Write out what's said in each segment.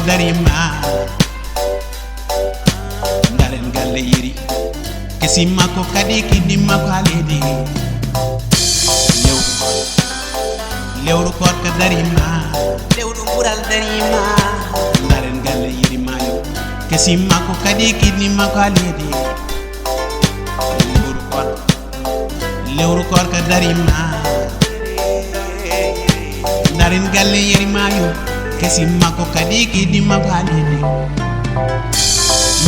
darima ndaren galle yiri kesimma ko kadi kidimma ko haledi lewru korka darima lewru bural darima ndaren galle yiri mayo kesimma ko kadi kidimma ko haledi lewru korka darima ndaren galle yiri mayo kesimma ko kadi kidimma ko haledi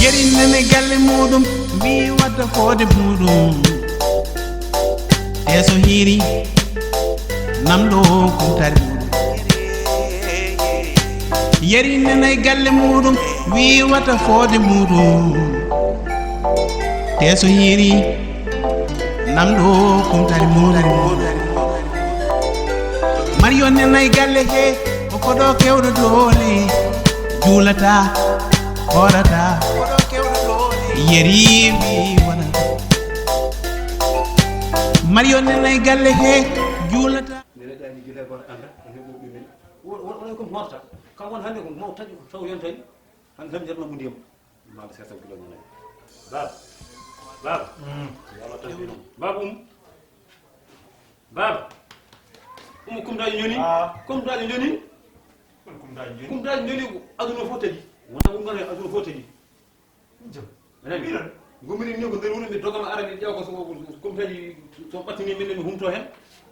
yeri nene galle mudum mi wadda fode mudum eso hiri namdo kumtari mudum yeri nene galle mudum wi wadda fode mudum eso hiri namdo kumtari mudum Mario nene galle he o kodo kewdo dole julata horata yeri mi wana Mario nene galle he julata nene dani gile gon anda ne mo bi men won ko morta kam won hande ko mo taji taw yon tay han lam jarna mu ndiyam ma ba sesa kilo nene bab yalla taji non bab bab kum daji nyoni kum daji nyoni kum daji nyoni aduna fotadi wona ko ngane aduna fotadi jam nani gomini ni ko der woni mi dogama arabi jaw ko so kum taji so batini min mi humto hen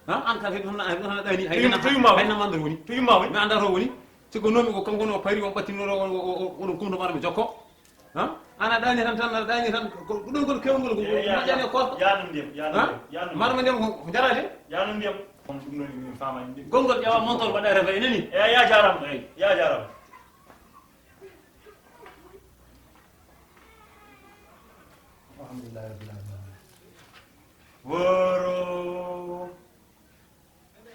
ha an ka hen na dani hay na mandar woni to yumma woni mi anda ro woni ci ko nomi ko kanko no pari on batino ro won kum do marami jokko ha ana dani tan ko dum ko kewngol ko ma jani ko yanum dem marma dem ko jarade yanum dem on dum no mi fama ndi gongol jawa montol wada refa eneni ya jaram ya jaram alhamdulillah rabbil alamin woro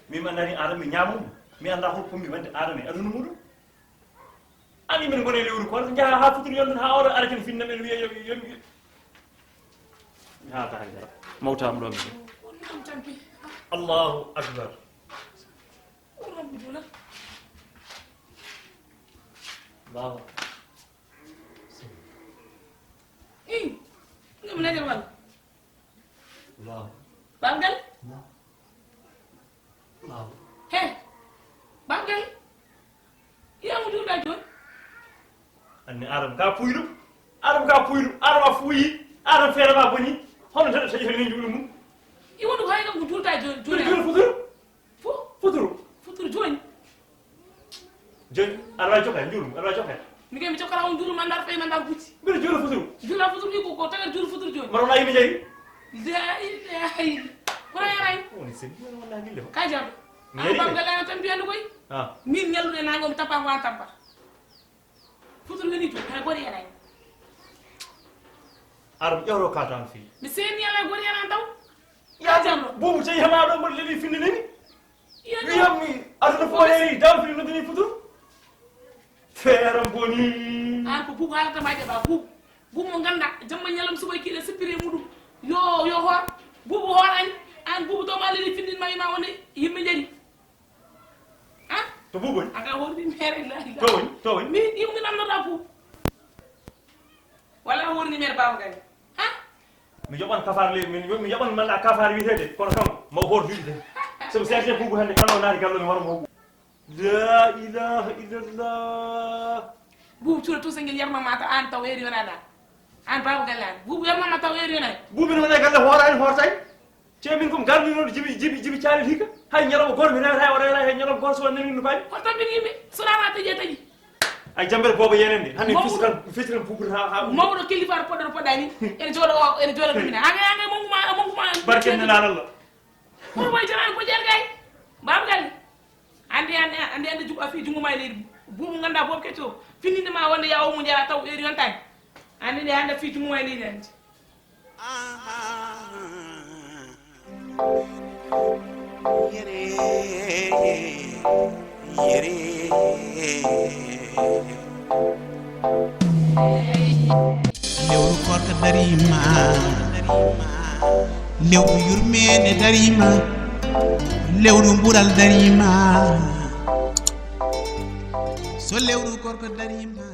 mi mandani adam mi nyamum mi anda hol pommi wande adam e aduna mudu ani men gone lewru ko jaha ha futur yon ha ora araken finna men wiya yo ha ta hayra mawtam do mi Allahu akbar Alhamdulillah Allahu ngam na jawal Allahu bangal Allahu he bangal ya mu duda jon anni aram ka puyru aram afuyi aram fere ba boni hono tan so jeni njulu mum I wonu hay ngam duda jon futuru jon ala joxe njulu mi ngi mi cokala on njulu mandar fay mandar buti bir julu futuru ko tagal julu futuru jon marona yimi jeyi la ilaha illa ko yaray woni sen wala ngi le ka jam am bangal la tan biandu koy min nyalude na ngom tapa wa tapa futuru ngani to hay gori yaray aram jawro ka tan fi mi sen yalla gori yaran taw ya jam bubu sey hama do mo leli finni ni ya mi aduna fo yeri dam fi no dini futuru feram boni an ko bugu halata maje ba bubu mo ganda jamma nyalam suba kile sipire mudum yo hor bubu hor an bubu to ma leli finni may ma woni yimbe jeri ha to bubu aga hor bi mere la to mi yimbe nam na bu wala hor ni mere ba ngani ha mi joban kafar le mi joban man la kafar wi tede kono kam mo hor julde so serge bubu hande kala naari gallo mi waro mo la ilaha illallah bubu tura to sengel yarma mata an taweri wona da an babu galan bubu yarma mata taweri wona bubu no ne galle hortay ce min kum garni no jibi ciali hika hay nyalo gor mi rewa wala hay nyalo gor so nani no bay ko tambi yimbe salama taji ay jamber bobo yenende hanni fisiran bubu ha mawdo kilifar podani en jodo dumina anga mo barken na Allah ko bay jaran ko jergay babu gal andi jugo afi jungo may leedi bubu nganda bob keto fininde ma wonde yawo mu jara taw eri on tan andi de hande fi jungo may leedi andi yere lewru korka darima lewru yurmede darima lewru bural darima so lewru gorko darima